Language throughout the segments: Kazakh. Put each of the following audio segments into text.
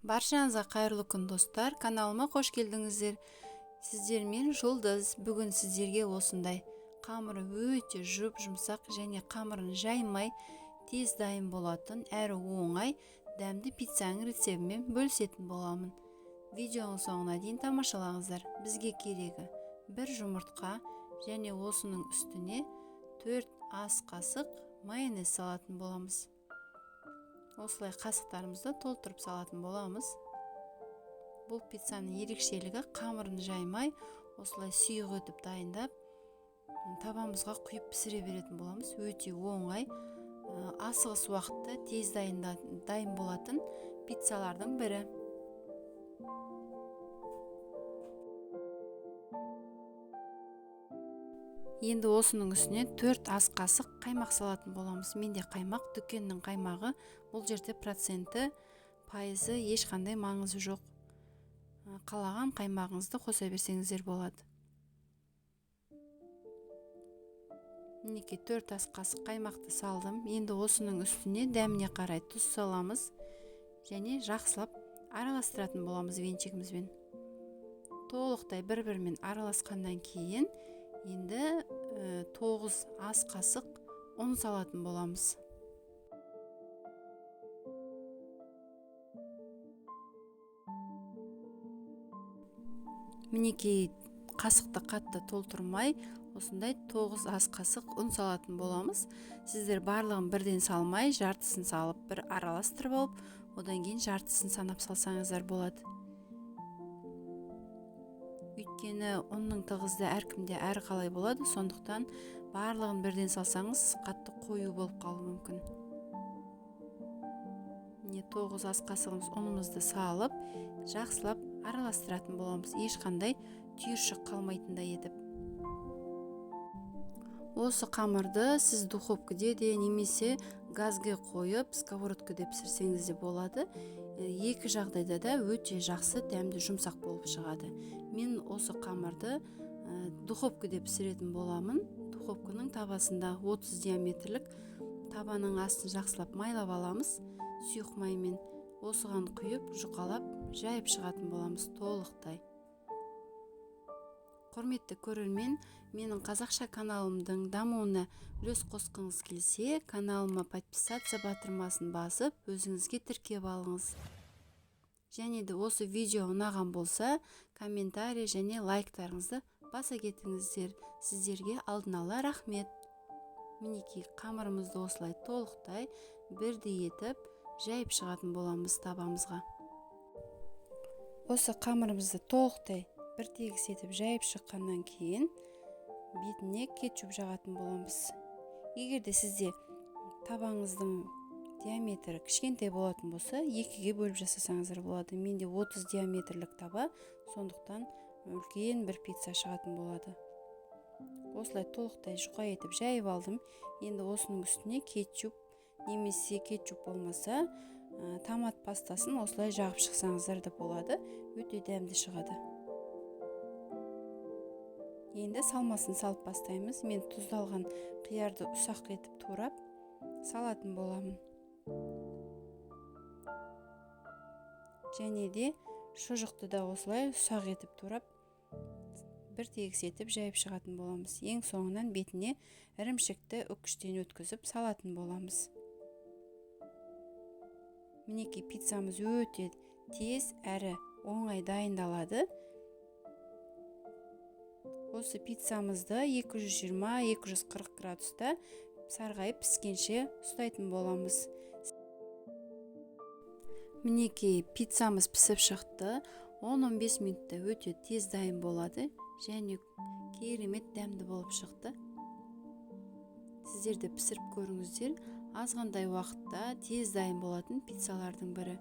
Баршаңызға қайырлы күн достар, каналыма қош келдіңіздер. Сіздермен Жұлдыз. Бүгін сіздерге осындай қамыры өте жұмсақ және қамырын жаймай тез дайын болатын әрі оңай дәмді пиццаның рецебімен бөлісетін боламын. Видеоның соңына дейін тамашалаңыздар. Бізге керегі бір жұмыртқа және осының үстіне 4 ас қасық майонез салатын боламыз. Осылай қасықтарымызды толтырып салатын боламыз. Бұл пиццаның ерекшелігі қамырын жаймай, осылай сұйық етіп дайындап, табамызға құйып пісіре беретін боламыз. Өте оңай, асығыс уақытта тез дайын болатын пиццалардың бірі. Енді осының үстіне 4 ас қасық қаймақ салатын боламыз. Менде қаймақ, дүкеннің қаймағы. Бұл жерде проценті, пайызы ешқандай маңызы жоқ. Қалаған қаймағыңызды қоса берсеңіздер болады. Мінекей 4 ас қасық қаймақты салдым. Енді осының үстіне дәміне қарай тұз саламыз және жақсылап араластыратын боламыз венчигімізбен. Толықтай бір-бірімен араласқаннан кейін енді 9 ас қасық ұн салатын боламыз. Мінекей қасықты қатты толтырмай, осындай 9 ас қасық ұн салатын боламыз. Сіздер барлығын бірден салмай, жартысын салып бір араластырып алып, одан кейін жартысын санап салсаңыздар болады. Өйткені ұнның тығызды әркімде әр қалай болады, сондықтан барлығын бірден салсаңыз қатты қою болып қалуы мүмкін. 9 ас қасығымыз ұнымызды салып, жақсылап араластыратын боламыз, ешқандай түйіршік қалмайтындай етіп. Осы қамырды сіз духовкаде де немесе газге қойып, сковородкада пісірсеңіз де болады. Екі жағдайда да өте жақсы дәмді жұмсақ болып шығады. Мен осы қамырды духовкада пісіретін боламын. Духовканың табасында 30 диаметрлік табаның астын жақсылап майлап аламыз. Сұйық маймен осыған құйып, жұқалап, жайып шығатын боламыз толықтай. Құрметті көрермен, менің қазақша каналымдың дамуына үлес қосқыңыз келсе, каналыма подписаться батырмасын басып, өзіңізге тіркеп алыңыз. Және де осы видео ұнаған болса, комментарий және лайктарыңызды баса кетіңіздер. Сіздерге алдын ала рахмет. Мінекей қамырымызды осылай толықтай бірдей етіп, жайып шығатын боламыз табамызға. Осы қамырымызды толықтай бір тегіс етіп жайып шыққаннан кейін бетіне кетчуп жағатын боламыз. Егер де сізде табаңыздың диаметрі кішкентай болатын болса, екіге бөліп жасасаңыздар болады. Менде 30 диаметрлік таба, сондықтан үлкен бір пицца шығатын болады. Осылай толықтай жұқа етіп жайып алдым. Енді осының үстіне кетчуп, немесе кетчуп болмаса, томат пастасын осылай жағып шықсаңыздар да болады. Өте дәмді шығады. Енді салмасын салып бастаймыз. Мен тұздалған қиярды ұсақ етіп турап салатын боламын. Және де шұжықты да осылай ұсақ етіп турап бір тегіс етіп жайып шығатын боламыз. Ең соңынан бетіне ірімшікті үккіштен өткізіп салатын боламыз. Мінекей пиццамыз өте тез әрі оңай дайындалады. Осы пиццамызды 220-240 градуста сарғайып піскенше ұстайтын боламыз. Мінекей пиццамыз пісіп шықты. 10-15 минутта өте тез дайын болады және керемет дәмді болып шықты. Сіздер де пісіріп көріңіздер. Азғандай уақытта тез дайын болатын пиццалардың бірі.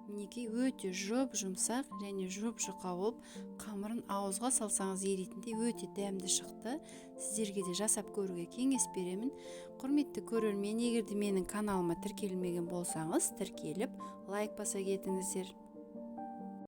Мінекей өте жұмсақ және жұқа болып, қамырын ауызға салсаңыз еритіндей өте дәмді шықты. Сіздерге де жасап көруге кеңес беремін. Құрметті көрермен, егер де менің каналыма тіркелмеген болсаңыз, тіркеліп, лайк баса кетіңіздер.